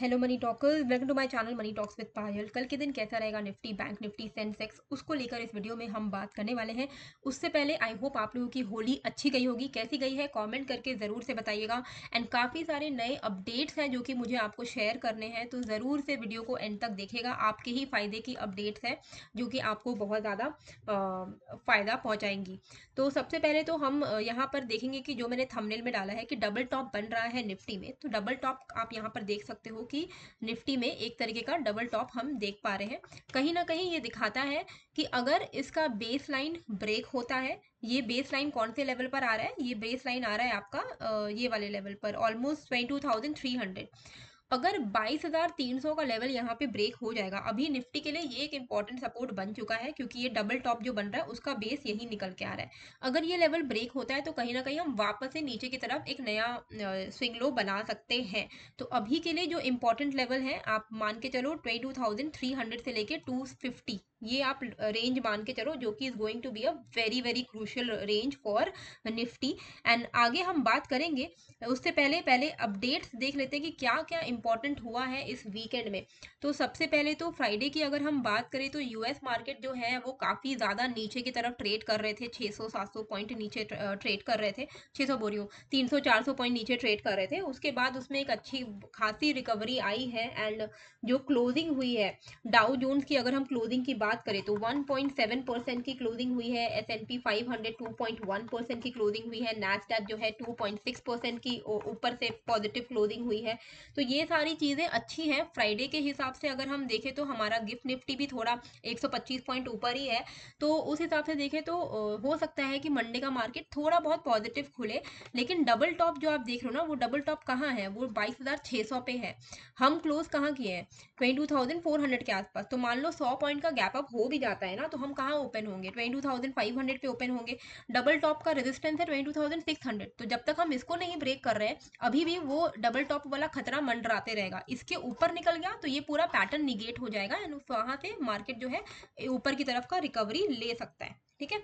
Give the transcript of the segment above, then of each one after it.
Hello money talkers, welcome to my channel Money Talks with Payal. कल के दिन कैसा रहेगा निफ्टी, बैंक निफ्टी, सेंसेक्स, उसको लेकर इस वीडियो में हम बात करने वाले हैं। उससे पहले आई होप आप लोगों की होली अच्छी गई होगी। कैसी गई है कमेंट करके ज़रूर से बताइएगा। एंड काफ़ी सारे नए अपडेट्स हैं जो कि मुझे आपको शेयर करने हैं, तो ज़रूर से वीडियो को एंड तक देखिएगा। आपके ही फ़ायदे की अपडेट्स हैं जो कि आपको बहुत ज़्यादा फ़ायदा पहुँचाएंगी। तो सबसे पहले तो हम यहाँ पर देखेंगे कि जो मैंने थंबनेल में डाला है कि डबल टॉप बन रहा है निफ्टी में, तो डबल टॉप आप यहाँ पर देख सकते हो कि निफ्टी में एक तरीके का डबल टॉप हम देख पा रहे हैं। कहीं ना कहीं ये दिखाता है कि अगर इसका बेस लाइन ब्रेक होता है, ये बेस लाइन कौन से लेवल पर आ रहा है, ये बेस लाइन आ रहा है आपका ये वाले लेवल पर ऑलमोस्ट 22,300। अगर 22,300 का लेवल यहाँ पे ब्रेक हो जाएगा, अभी निफ्टी के लिए ये एक इंपॉर्टेंट सपोर्ट बन चुका है क्योंकि ये डबल टॉप जो बन रहा है उसका बेस यही निकल के आ रहा है। अगर ये लेवल ब्रेक होता है तो कहीं ना कहीं हम वापस से नीचे की तरफ एक नया स्विंग लो बना सकते हैं। तो अभी के लिए जो इंपॉर्टेंट लेवल है आप मान के चलो 22,300 से लेके 250, ये आप रेंज मान के चलो, जो कि is going to be a very very crucial range for Nifty. And आगे हम बात करेंगे, उससे पहले पहले अपडेट्स देख लेते हैं कि क्या क्या इंपॉर्टेंट हुआ है इस वीकेंड में। तो सबसे पहले तो फ्राइडे की अगर हम बात करें तो यूएस मार्केट जो है वो काफ़ी ज़्यादा नीचे की तरफ ट्रेड कर रहे थे, 600-700 पॉइंट नीचे ट्रेड कर रहे थे। 600 बोल रही हूँ, 300-400 पॉइंट नीचे ट्रेड कर रहे थे। उसके बाद उसमें एक अच्छी खासी रिकवरी आई है। एंड जो क्लोजिंग हुई है डाउ जोन्स की, अगर हम क्लोजिंग की बात करें तो 1.7% की क्लोजिंग हुई है। S&P 500 2.1% की क्लोजिंग हुई है। नैस्डैक जो है 2.6% की ऊपर से पॉजिटिव क्लोजिंग हुई है। तो ये सारी चीज़ें अच्छी हैं। फ्राइडे के हिसाब से अगर हम देखें तो हमारा गिफ्ट निफ्टी भी थोड़ा 125 पॉइंट ऊपर ही है। तो उस हिसाब से देखें तो हो सकता है कि मंडे का मार्केट थोड़ा बहुत पॉजिटिव खुले। लेकिन डबल टॉप जो आप देख रहे हो ना, वो डबल टॉप कहाँ है, वो 22,600 पे है। हम क्लोज कहाँ किए हैं, 22,400 के आसपास। तो मान लो 100 पॉइंट का गैप अप हो भी जाता है ना, तो हम कहाँ ओपन होंगे, 22,500 पे ओपन होंगे। डबल टॉप का रेजिस्टेंस है 22,600। तो जब तक हम इसको नहीं ब्रेक कर रहे हैं, अभी भी वो डबल टॉप वाला खतरा मंडराते रहेगा। इसके ऊपर निकल गया तो ये पूरा पैटर्न निगेट हो जाएगा एंड वहां से मार्केट जो है ऊपर की तरफ का रिकवरी ले सकता है। ठीक है,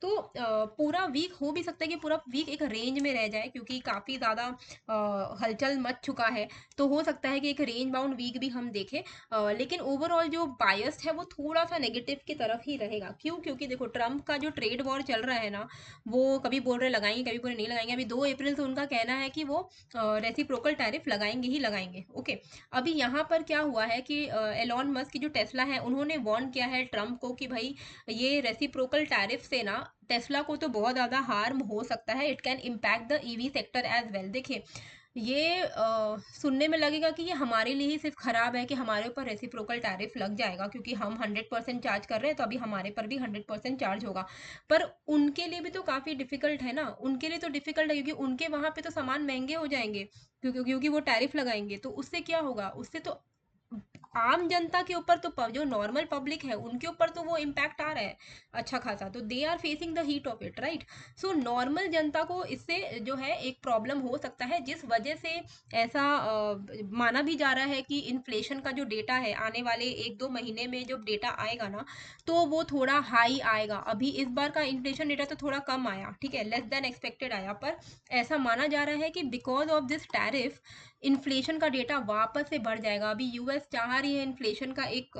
तो पूरा वीक हो भी सकता है कि पूरा वीक एक रेंज में रह जाए क्योंकि काफ़ी ज़्यादा हलचल मच चुका है। तो हो सकता है कि एक रेंज बाउंड वीक भी हम देखें। लेकिन ओवरऑल जो बायस है वो थोड़ा सा नेगेटिव की तरफ ही रहेगा। क्यों? क्योंकि देखो ट्रम्प का जो ट्रेड वॉर चल रहा है ना, वो कभी बोल रहे लगाएंगे, कभी बोल रहे नहीं लगाएंगे। अभी 2 अप्रैल से उनका कहना है कि वो रेसिप्रोकल टैरिफ लगाएंगे ही लगाएंगे। ओके, अभी यहाँ पर क्या हुआ है कि एलॉन मस्क की जो टेस्ला है उन्होंने वार्न किया है ट्रम्प को कि भाई ये रेसिप्रोकल टैरिफ से ना टेस्ला को तो बहुत ज़्यादा हार्म हो सकता है। It can impact the EV sector as well. देखिए ये सुनने में लगेगा कि ये हमारे लिए ही सिर्फ खराब है कि हमारे ऊपर रेसिप्रोकल टैरिफ लग जाएगा क्योंकि हम 100% चार्ज कर रहे हैं, तो अभी हमारे पर भी 100% चार्ज होगा। पर उनके लिए भी तो काफ़ी डिफिकल्ट है ना, उनके लिए तो डिफिकल्ट है क्योंकि उनके वहाँ पे तो सामान महंगे हो जाएंगे क्योंकि वो टैरिफ लगाएंगे। तो उससे क्या होगा, उससे तो आम जनता के ऊपर तो जो नॉर्मल पब्लिक है उनके ऊपर तो वो इम्पैक्ट आ रहा है अच्छा खासा। तो they are facing the heat of it, right. So normal जनता को इससे जो है एक प्रॉब्लम हो सकता है, जिस वजह से ऐसा माना भी जा रहा है कि इन्फ्लेशन का जो डेटा है आने वाले 1-2 महीने में जब डेटा आएगा ना, तो वो थोड़ा हाई आएगा। अभी इस बार का इन्फ्लेशन डेटा तो थोड़ा कम आया, ठीक है, लेस देन एक्सपेक्टेड आया। पर ऐसा माना जा रहा है कि because of this tariff inflation का डेटा वापस से बढ़ जाएगा। अभी यूएस चाह रही है इन्फ्लेशन का एक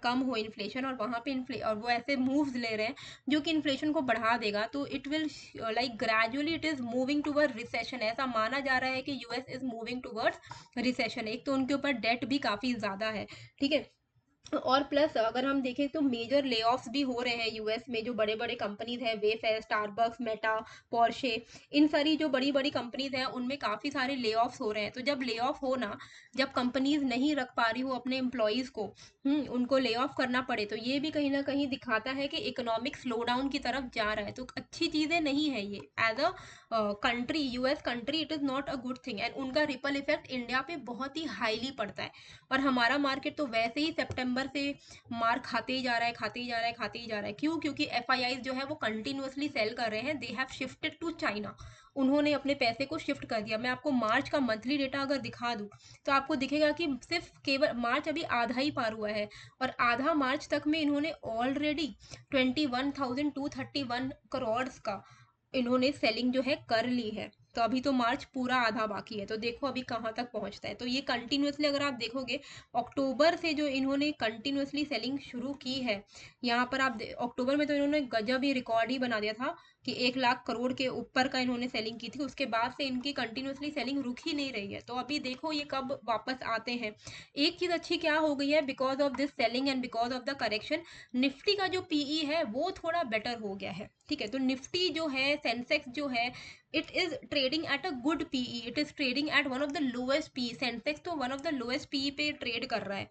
कम हो इन्फ्लेशन, और वहाँ पे और वो ऐसे मूव्स ले रहे हैं जो कि इन्फ्लेशन को बढ़ा देगा। तो it will like gradually it is moving toward recession. ऐसा माना जा रहा है कि US is moving towards recession. एक तो उनके ऊपर डेट भी काफ़ी ज़्यादा है, ठीक है। और प्लस अगर हम देखें तो मेजर लेऑफ्स भी हो रहे हैं यूएस में। जो बड़े बड़े कंपनीज हैं, वेफेयर, स्टारबक्स, मेटा, पोर्शे, इन सारी जो बड़ी बड़ी कंपनीज हैं उनमें काफ़ी सारे लेऑफ्स हो रहे हैं। तो जब लेऑफ हो ना, जब कंपनीज नहीं रख पा रही हो अपने एम्प्लॉयज़ को, उनको ले ऑफ करना पड़े, तो ये भी कहीं ना कहीं दिखाता है कि इकोनॉमिक स्लो डाउन की तरफ जा रहा है। तो अच्छी चीज़ें नहीं है ये as a country, US country, it is not a good thing. And उनका रिपल इफेक्ट इंडिया पे बहुत ही हाईली पड़ता है। और हमारा मार्केट तो वैसे ही सितंबर से मार खाते ही जा रहा है, खाते ही जा रहा है, खाते ही जा रहा है। क्यों? क्योंकि एफआईआई जो है वो कंटिन्यूअसली सेल कर रहे हैं। They have shifted to China, उन्होंने अपने पैसे को शिफ्ट कर दिया। मैं आपको मार्च का मंथली डेटा अगर दिखा दूं तो आपको दिखेगा कि सिर्फ केवल मार्च अभी आधा ही पार हुआ है, और आधा मार्च तक में इन्होंने ऑलरेडी 21,231 करोड़ का इन्होंने सेलिंग जो है कर ली है। तो अभी तो मार्च पूरा आधा बाकी है, तो देखो अभी कहाँ तक पहुँचता है। तो ये कंटिन्यूसली अगर आप देखोगे अक्टूबर से जो इन्होंने कंटिन्यूसली सेलिंग शुरू की है, यहाँ पर आप अक्टूबर में तो इन्होंने गजब ही रिकॉर्ड ही बना दिया था कि 1 लाख करोड़ के ऊपर का इन्होंने सेलिंग की थी। उसके बाद से इनकी कंटिन्यूसली सेलिंग रुक ही नहीं रही है। तो अभी देखो ये कब वापस आते हैं। एक चीज़ अच्छी क्या हो गई है, because of this selling and because of the correction, Nifty का जो पीई है वो थोड़ा बेटर हो गया है। ठीक है, तो निफ्टी जो है, सेंसेक्स जो है, it is trading at a good PE, it is trading at one of the lowest PE. Sensex तो one of the lowest PE पे ट्रेड कर रहा है।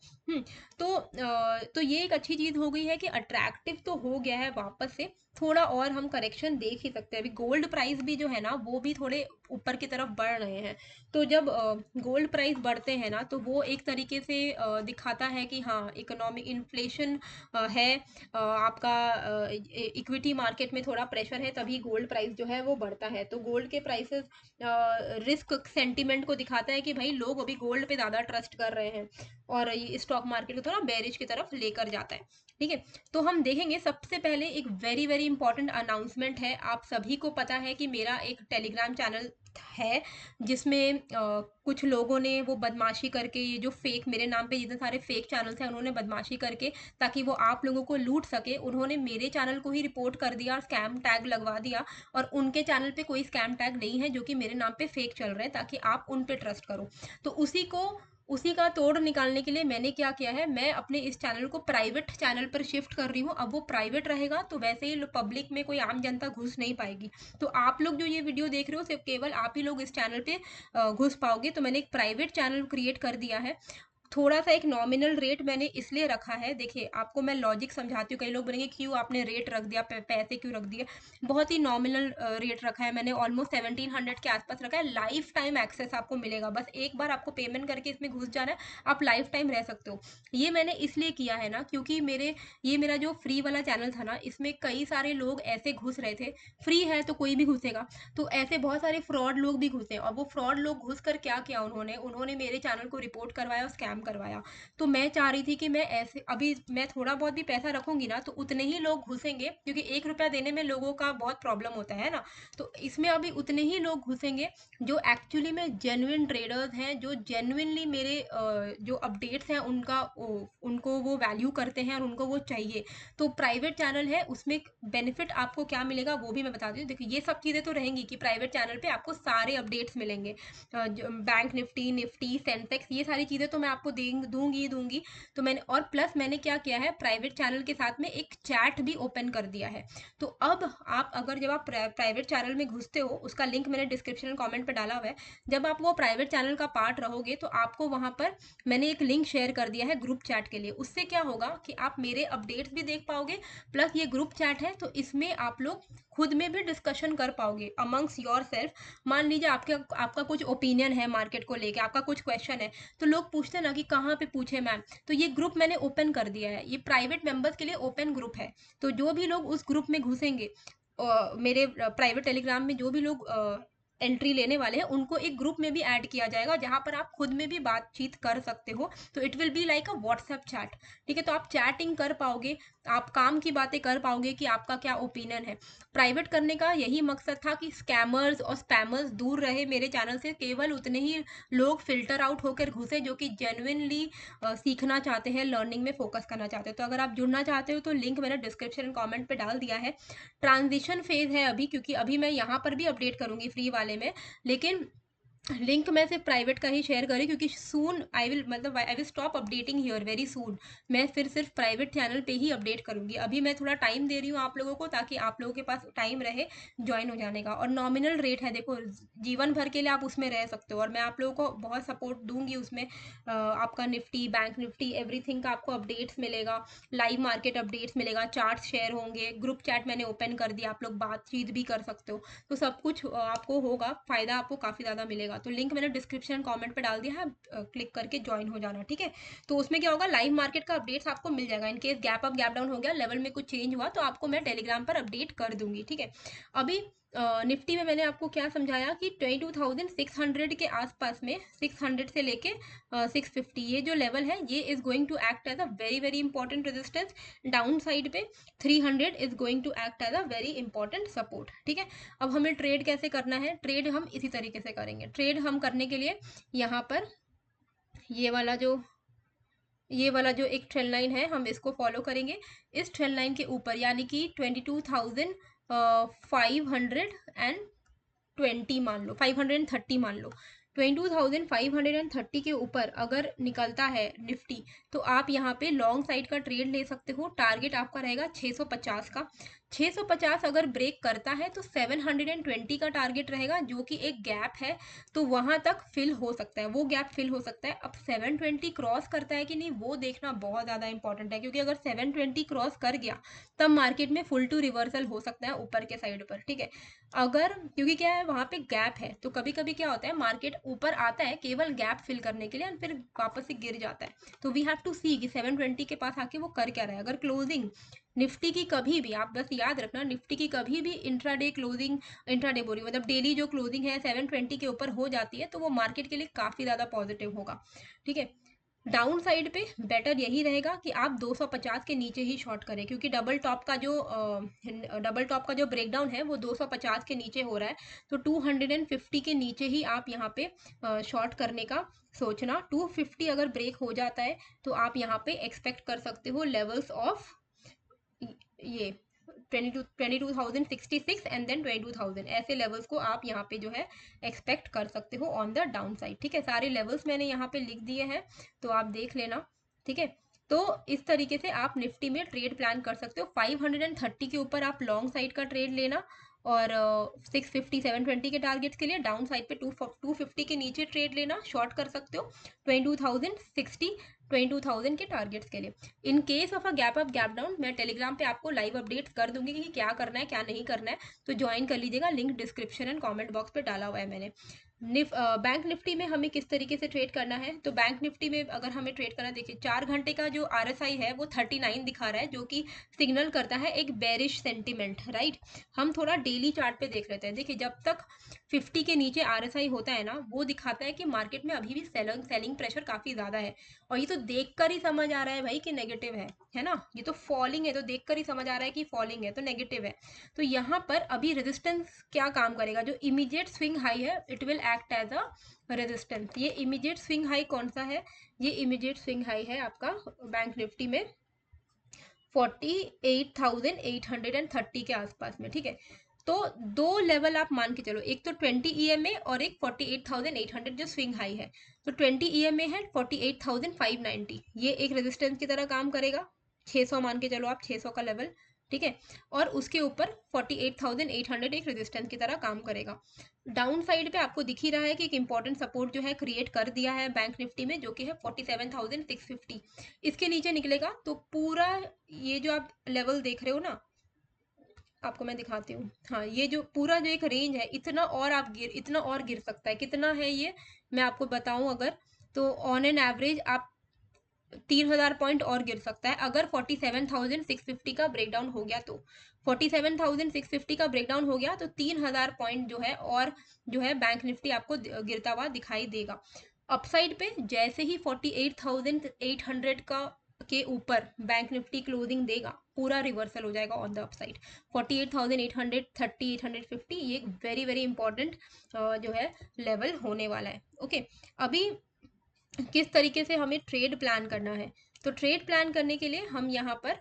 तो ये एक अच्छी चीज हो गई है कि अट्रैक्टिव तो हो गया है वापस से। थोड़ा और हम करेक्शन देख ही सकते हैं। अभी गोल्ड प्राइस भी जो है ना वो भी थोड़े ऊपर की तरफ बढ़ रहे हैं। तो जब गोल्ड प्राइस बढ़ते हैं ना तो वो एक तरीके से दिखाता है कि हाँ इकोनॉमिक इन्फ्लेशन है, आपका इक्विटी मार्केट में थोड़ा प्रेशर है, तभी गोल्ड प्राइस जो है वो बढ़ता है। तो गोल्ड के प्राइसेस रिस्क सेंटिमेंट को दिखाता है कि भाई लोग अभी गोल्ड पे ज़्यादा ट्रस्ट कर रहे हैं, और ये स्टॉक मार्केट को थोड़ा बेरिश की तरफ लेकर जाता है। ठीक है, तो हम देखेंगे सबसे पहले एक वेरी वेरी इंपॉर्टेंट अनाउंसमेंट है। आप सभी को पता है कि मेरा एक टेलीग्राम चैनल है जिसमें कुछ लोगों ने वो बदमाशी करके, ये जो फेक मेरे नाम पे जितने सारे फेक चैनल्स हैं उन्होंने बदमाशी करके, ताकि वो आप लोगों को लूट सके, उन्होंने मेरे चैनल को ही रिपोर्ट कर दिया और स्कैम टैग लगवा दिया। और उनके चैनल पे कोई स्कैम टैग नहीं है जो कि मेरे नाम पे फेक चल रहे हैं, ताकि आप उन पे ट्रस्ट करो। तो उसी का तोड़ निकालने के लिए मैंने क्या किया है, मैं अपने इस चैनल को प्राइवेट चैनल पर शिफ्ट कर रही हूँ। अब वो प्राइवेट रहेगा तो वैसे ही पब्लिक में कोई आम जनता घुस नहीं पाएगी। तो आप लोग जो ये वीडियो देख रहे हो सिर्फ केवल आप ही लोग इस चैनल पे घुस पाओगे। तो मैंने एक प्राइवेट चैनल क्रिएट कर दिया है। थोड़ा सा एक नॉमिनल रेट मैंने इसलिए रखा है, देखिए आपको मैं लॉजिक समझाती हूँ। कई लोग बोलेंगे क्यों आपने रेट रख दिया, पैसे क्यों रख दिए। बहुत ही नॉमिनल रेट रखा है मैंने, ऑलमोस्ट 1700 के आसपास रखा है। लाइफ टाइम एक्सेस आपको मिलेगा, बस एक बार आपको पेमेंट करके इसमें घुस जाना है, आप लाइफ टाइम रह सकते हो। ये मैंने इसलिए किया है ना क्योंकि मेरा जो फ्री वाला चैनल था ना, इसमें कई सारे लोग ऐसे घुस रहे थे। फ्री है तो कोई भी घुसेगा, तो ऐसे बहुत सारे फ्रॉड लोग भी घुसे। और वो फ्रॉड लोग घुस कर क्या किया, उन्होंने मेरे चैनल को रिपोर्ट करवाया और स्कैम करवाया। तो मैं चाह रही थी कि मैं ऐसे, अभी मैं थोड़ा बहुत भी पैसा रखूंगी ना तो उतने ही लोग घुसेंगे, क्योंकि 1 रुपया देने में लोगों का बहुत प्रॉब्लम होता है ना। तो इसमें अभी उतने ही लोग घुसेंगे जो एक्चुअली में जेन्युइन ट्रेडर्स हैं, जो जेन्युइनली मेरे जो अपडेट्स हैं उनको वो वैल्यू करते हैं और उनको वो चाहिए। तो प्राइवेट चैनल है, उसमें बेनिफिट आपको क्या मिलेगा वो भी मैं बता दी हूँ। देखिए ये सब चीज़ें तो रहेंगी कि प्राइवेट चैनल पे आपको सारे अपडेट्स मिलेंगे, बैंक निफ्टी, सेंसेक्स, ये सारी चीज़ें तो मैं आपको दूंगी। तो मैंने, और प्लस मैंने क्या किया है, प्राइवेट चैनल के साथ में एक चैट भी ओपन कर दिया है। तो अब आप अगर जब आप प्राइवेट चैनल में घुसते हो, उसका लिंक मैंने डिस्क्रिप्शन कमेंट पे डाला हुआ है। जब आप वो प्राइवेट चैनल का पार्ट रहोगे तो आपको वहाँ पर मैंने एक लिंक शेयर कर दिया है ग्रुप चैट के लिए। उससे क्या होगा कि आप मेरे अपडेट्स भी देख पाओगे, प्लस ये ग्रुप चैट है तो इसमें आप लोग खुद में भी डिस्कशन कर पाओगे अमंग्स योर सेल्फ। मान लीजिए आपका कुछ ओपिनियन है मार्केट को लेके, आपका कुछ क्वेश्चन है, तो लोग पूछते हैं ना कि कहाँ पे पूछे मैम, तो ये ग्रुप मैंने ओपन कर दिया है। ये प्राइवेट मेंबर्स के लिए ओपन ग्रुप है। तो जो भी लोग उस ग्रुप में घुसेंगे, मेरे प्राइवेट टेलीग्राम में जो भी लोग एंट्री लेने वाले हैं, उनको एक ग्रुप में भी ऐड किया जाएगा जहां पर आप खुद में भी बातचीत कर सकते हो। तो it will be like a WhatsApp chat. ठीक है, तो आप चैटिंग कर पाओगे, आप काम की बातें कर पाओगे कि आपका क्या ओपिनियन है। प्राइवेट करने का यही मकसद था कि स्कैमर्स और स्पैमर्स दूर रहे मेरे चैनल से। केवल उतने ही लोग फिल्टर आउट होकर घुसे जो कि जेन्युइनली सीखना चाहते हैं, लर्निंग में फोकस करना चाहते हैं। तो अगर आप जुड़ना चाहते हो तो लिंक मैंने डिस्क्रिप्शन कमेंट पे डाल दिया है। ट्रांजिशन फेज है अभी, क्योंकि अभी मैं यहाँ पर भी अपडेट करूंगी फ्री वाले में, लेकिन लिंक मैं सिर्फ प्राइवेट का ही शेयर करी, क्योंकि soon I will stop updating here very soon. मैं फिर सिर्फ प्राइवेट चैनल पे ही अपडेट करूंगी। अभी मैं थोड़ा टाइम दे रही हूँ आप लोगों को, ताकि आप लोगों के पास टाइम रहे ज्वाइन हो जाने का। और नॉमिनल रेट है, देखो जीवन भर के लिए आप उसमें रह सकते हो, और मैं आप लोगों को बहुत सपोर्ट दूंगी उसमें। आपका निफ्टी, बैंक निफ्टी, एवरीथिंग का आपको अपडेट्स मिलेगा, लाइव मार्केट अपडेट्स मिलेगा, चार्ट शेयर होंगे, ग्रुप चैट मैंने ओपन कर दिया, आप लोग बातचीत भी कर सकते हो। तो सब कुछ आपको होगा, फायदा आपको काफ़ी ज़्यादा मिलेगा। तो लिंक मैंने डिस्क्रिप्शन कमेंट पे डाल दिया है, क्लिक करके ज्वाइन हो जाना। ठीक है, तो उसमें क्या होगा, लाइव मार्केट का अपडेट्स आपको मिल जाएगा। In case gap up gap down हो गया, लेवल में कुछ चेंज हुआ, तो आपको मैं टेलीग्राम पर अपडेट कर दूंगी। ठीक है, अभी निफ्टी में मैंने आपको क्या समझाया कि 22,600 के आसपास में 600 से लेके 650 ये जो लेवल है ये is going to act as a very very important resistance. Downside पे 300 is going to act as a very important support. ठीक है, अब हमें ट्रेड कैसे करना है? ट्रेड हम इसी तरीके से करेंगे। ट्रेड हम करने के लिए यहाँ पर ये वाला जो एक ट्रेंड लाइन है हम इसको फॉलो करेंगे। इस ट्रेंड लाइन के ऊपर यानी कि 22,520 मान लो, 530 मान लो, 22,530 के ऊपर अगर निकलता है निफ्टी तो आप यहाँ पे लॉन्ग साइड का ट्रेड ले सकते हो। टारगेट आपका रहेगा 650 का। 650 अगर ब्रेक करता है तो 720 का टारगेट रहेगा, जो कि एक गैप है, तो वहां तक फिल हो सकता है, वो गैप फिल हो सकता है। अब 720 क्रॉस करता है कि नहीं वो देखना बहुत ज़्यादा इंपॉर्टेंट है, क्योंकि अगर 720 क्रॉस कर गया तब मार्केट में फुल टू रिवर्सल हो सकता है ऊपर के साइड पर। ठीक है, अगर क्योंकि क्या है वहां पे गैप है, तो कभी कभी क्या होता है मार्केट ऊपर आता है केवल गैप फिल करने के लिए और फिर वापस से गिर जाता है। तो वी हैव टू सी कि 720 के पास आके वो कर क्या रहा है। अगर क्लोजिंग निफ्टी की कभी भी, आप बस याद रखना, निफ्टी की कभी भी इंट्राडे क्लोजिंग, इंट्राडे बोली मतलब डेली जो क्लोजिंग है 720 के ऊपर हो जाती है तो वो मार्केट के लिए काफी ज्यादा पॉजिटिव होगा। ठीक है, डाउन साइड पे बेटर यही रहेगा कि आप 250 के नीचे ही शॉर्ट करें, क्योंकि डबल टॉप का जो ब्रेकडाउन है वो 250 के नीचे हो रहा है। तो 250 के नीचे ही आप यहाँ पे शॉर्ट करने का सोचना। 250 अगर ब्रेक हो जाता है तो आप यहाँ पे एक्सपेक्ट कर सकते हो लेवल्स ऑफ ये 22,066 एंड देन 22,000, ऐसे लेवल्स को आप यहाँ पे जो है एक्सपेक्ट कर सकते हो ऑन द डाउन साइड। ठीक है, सारे लेवल्स मैंने यहाँ पे लिख दिए हैं तो आप देख लेना। ठीक है, तो इस तरीके से आप निफ्टी में ट्रेड प्लान कर सकते हो। 530 के ऊपर आप लॉन्ग साइड का ट्रेड लेना और 650 720 के टारगेट्स के लिए डाउन साइड पे 250 के नीचे ट्रेड लेना, शॉर्ट कर सकते हो 22,060 के टारगेट्स के लिए। In case of a gap up gap down मैं टेलीग्राम पे आपको लाइव अपडेट्स कर दूंगी कि क्या करना है क्या नहीं करना है, तो ज्वाइन कर लीजिएगा। Link description and comment box पे डाला हुआ है मैंने। बैंक निफ्टी में हमें किस तरीके से ट्रेड करना है? तो बैंक निफ्टी में अगर हमें ट्रेड करना है, देखिए 4 घंटे का जो RSI है वो 39 दिखा रहा है, जो कि सिग्नल करता है एक बेरिश सेंटिमेंट, राइट। हम थोड़ा डेली चार्ट पे देख लेते हैं। देखिए जब तक 50 के नीचे RSI होता है ना, वो दिखाता है कि मार्केट में अभी भी सेलिंग प्रेशर काफी ज्यादा है। और ये तो देखकर ही समझ आ रहा है भाई कि नेगेटिव है ना, ये तो फॉलिंग है, तो देखकर ही समझ आ रहा है कि फॉलिंग है तो नेगेटिव है। तो यहाँ पर अभी रेजिस्टेंस क्या काम करेगा? जो इमीडिएट स्विंग हाई है it will act as a resistance. ये इमीडिएट स्विंग हाई कौन सा है? ये इमीडिएट स्विंग हाई है आपका बैंक निफ्टी में 48,830 के आसपास में। ठीक है, तो दो लेवल आप मान के चलो, एक तो 20 EMA और एक 48,800 जो स्विंग हाई है। तो 20 EMA है 48,590, ये एक रेजिस्टेंस की तरह काम करेगा। 600 मान के चलो आप, 600 का लेवल। ठीक है, और उसके ऊपर 48,800 एक रेजिस्टेंस की तरह काम करेगा। डाउन साइड पे आपको दिख ही रहा है कि एक इंपॉर्टेंट सपोर्ट जो है क्रिएट कर दिया है बैंक निफ्टी में, जो कि है 47,650। इसके नीचे निकलेगा तो पूरा ये जो आप लेवल देख रहे हो ना, आपको मैं दिखाती हूँ। हाँ, ये जो पूरा जो एक रेंज है, इतना और गिर सकता है। कितना है ये मैं आपको बताऊं अगर, तो ऑन एन एवरेज आप 3,000 पॉइंट और गिर सकता है अगर 47,650 का ब्रेकडाउन हो गया तो। 47,650 का ब्रेकडाउन हो गया तो 3,000 पॉइंट जो है और जो है बैंक निफ्टी आपको गिरता हुआ दिखाई देगा। अपसाइड पे जैसे ही 48,800 का के ऊपर बैंक निफ्टी क्लोजिंग देगा पूरा रिवर्सल हो जाएगा ऑन द अपसाइड। 48,830 850 ये एक वेरी वेरी इंपॉर्टेंट जो है लेवल होने वाला है। ओके, अभी किस तरीके से हमें ट्रेड प्लान करना है? तो ट्रेड प्लान करने के लिए हम यहाँ पर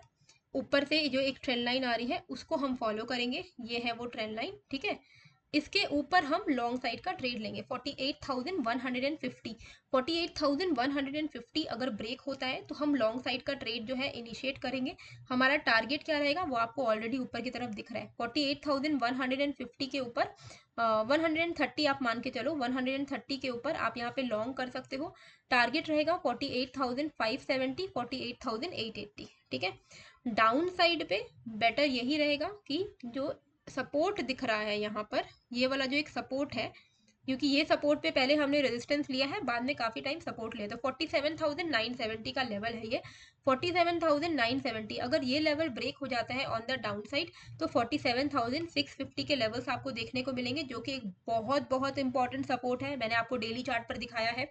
ऊपर से जो एक ट्रेंड लाइन आ रही है उसको हम फॉलो करेंगे। ये है वो ट्रेंड लाइन। ठीक है, इसके ऊपर हम लॉन्ग साइड का ट्रेड लेंगे 48,150। 48,150 अगर ब्रेक होता है तो हम लॉन्ग साइड का ट्रेड जो है इनिशिएट करेंगे। हमारा टारगेट क्या रहेगा वो आपको ऑलरेडी ऊपर की तरफ दिख रहा है। 48,150 के ऊपर 130 आप मान के चलो, 130 के ऊपर आप यहाँ पे लॉन्ग कर सकते हो। टारगेट रहेगा 48,570 48,880। ठीक है, डाउन साइड पे बेटर यही रहेगा कि जो सपोर्ट दिख रहा है यहाँ पर, ये वाला जो एक सपोर्ट है क्योंकि ये सपोर्ट पे पहले हमने रेजिस्टेंस लिया है, बाद में काफ़ी टाइम सपोर्ट लिया। तो 47,970 का लेवल है ये, 47,970। अगर ये लेवल ब्रेक हो जाता है ऑन द डाउन साइड तो 47,650 के लेवल्स आपको देखने को मिलेंगे, जो कि एक बहुत बहुत इंपॉर्टेंट सपोर्ट है। मैंने आपको डेली चार्ट पर दिखाया है।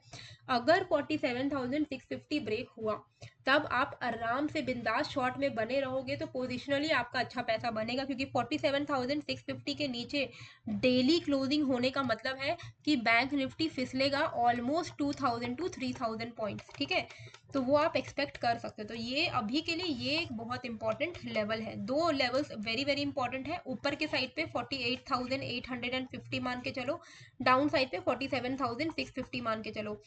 अगर 47,650 ब्रेक हुआ तब आप आराम से बिंदास शॉर्ट में बने रहोगे तो पोजिशनली आपका अच्छा पैसा बनेगा, क्योंकि 47,650 के नीचे डेली क्लोजिंग होने का मतलब है कि बैंक निफ्टी फिसलेगा ऑलमोस्ट 2,000 टू 3,000 पॉइंट्स। ठीक है, तो वो आप एक्सपेक्ट कर सकते हो। तो ये अभी के लिए ये एक बहुत इंपॉर्टेंट लेवल है। दो लेवल्स वेरी वेरी इंपॉर्टेंट है। ऊपर के साइड पे 48,850 मान के चलो, डाउन साइड पे 47,650 मान के चलो।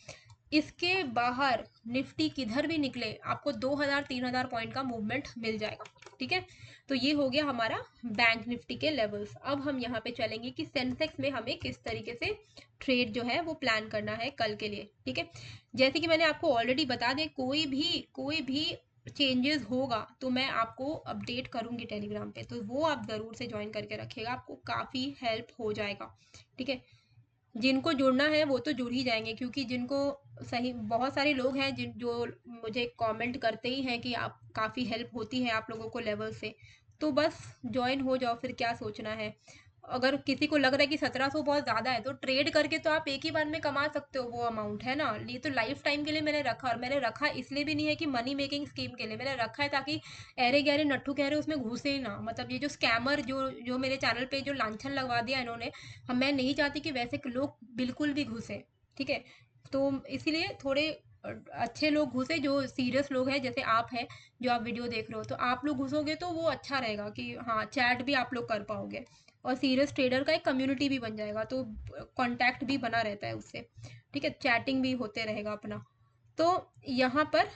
इसके बाहर निफ्टी किधर भी निकले आपको 2,000-3,000 पॉइंट का मूवमेंट मिल जाएगा। ठीक है, तो ये हो गया हमारा बैंक निफ्टी के लेवल्स। अब हम यहाँ पे चलेंगे कि सेंसेक्स में हमें किस तरीके से ट्रेड जो है वो प्लान करना है कल के लिए। ठीक है, जैसे कि मैंने आपको ऑलरेडी बता दें, कोई भी चेंजेस होगा तो मैं आपको अपडेट करूंगी टेलीग्राम पे, तो वो आप ज़रूर से ज्वाइन करके रखिएगा, आपको काफ़ी हेल्प हो जाएगा। ठीक है, जिनको जुड़ना है वो तो जुड़ ही जाएंगे, क्योंकि जिनको सही, बहुत सारे लोग हैं जिन जो मुझे कमेंट करते ही हैं कि आप काफ़ी हेल्प होती है आप लोगों को लेवल से, तो बस ज्वाइन हो जाओ, फिर क्या सोचना है। अगर किसी को लग रहा है कि 1700 बहुत ज़्यादा है तो ट्रेड करके तो आप एक ही बार में कमा सकते हो वो अमाउंट, है ना। ये तो लाइफ टाइम के लिए मैंने रखा, और मैंने रखा इसलिए भी नहीं है कि मनी मेकिंग स्कीम के लिए मैंने रखा है, ताकि अरे गहरे नट्ठू कह रहे उसमें घुसे ही ना। मतलब ये जो स्कैमर जो जो मेरे चैनल पे जो लांछन लगवा दिया इन्होंने, हम मैं नहीं चाहती कि वैसे लोग बिल्कुल भी घुसे। ठीक है, तो इसीलिए थोड़े अच्छे लोग घुसे, जो सीरियस लोग हैं, जैसे आप हैं जो आप वीडियो देख रहे हो, तो आप लोग घुसोगे तो वो अच्छा रहेगा कि हाँ चैट भी आप लोग कर पाओगे, और सीरियस ट्रेडर का एक कम्युनिटी भी बन जाएगा, तो कांटेक्ट भी बना रहता है उससे। ठीक है, चैटिंग भी होते रहेगा अपना। तो यहाँ पर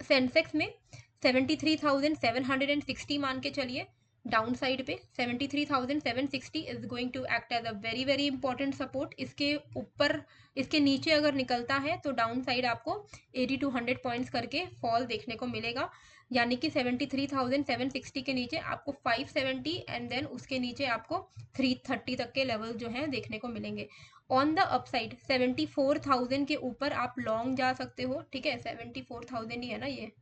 सेंसेक्स में 73,760 मान के चलिए, डाउन साइड पे 73,760 is going to act as a very very important support. इसके ऊपर, इसके नीचे अगर निकलता है तो डाउन साइड आपको 80 टू 100 पॉइंट्स करके फॉल देखने को मिलेगा, यानी कि 73,760 के नीचे आपको 570 एंड देन उसके नीचे आपको 330 तक के लेवल जो हैं देखने को मिलेंगे। ऑन द अपसाइड 74,000 के ऊपर आप लॉन्ग जा सकते हो। ठीक है, 74,000 ही है ना ये,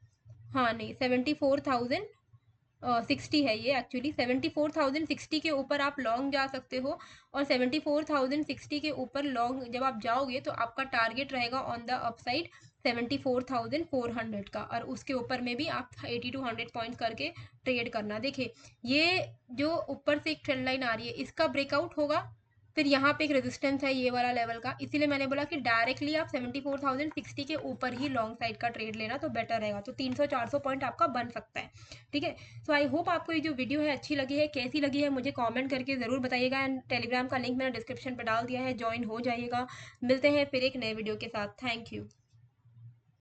हाँ नहीं 74,060 है ये एक्चुअली। 74,060 के ऊपर आप लॉन्ग जा सकते हो, और 74,060 के ऊपर लॉन्ग जब आप जाओगे तो आपका टारगेट रहेगा ऑन द अपसाइड 74,400 का, और उसके ऊपर में भी आप 80 टू 100 पॉइंट करके ट्रेड करना। देखिए, ये जो ऊपर से एक ट्रेंड लाइन आ रही है, इसका ब्रेकआउट होगा, फिर यहाँ पे एक रेजिस्टेंस है ये वाला लेवल का, इसीलिए मैंने बोला कि डायरेक्टली आप 74,060 के ऊपर ही लॉन्ग साइड का ट्रेड लेना तो बेटर रहेगा, तो 300-400 पॉइंट आपका बन सकता है। ठीक है, सो आई होप आपको ये जो वीडियो है अच्छी लगी है। कैसी लगी है मुझे कमेंट करके ज़रूर बताइएगा, एंड टेलीग्राम का लिंक मैंने डिस्क्रिप्शन पर डाल दिया है, ज्वाइन हो जाइएगा। मिलते हैं फिर एक नए वीडियो के साथ। Thank you.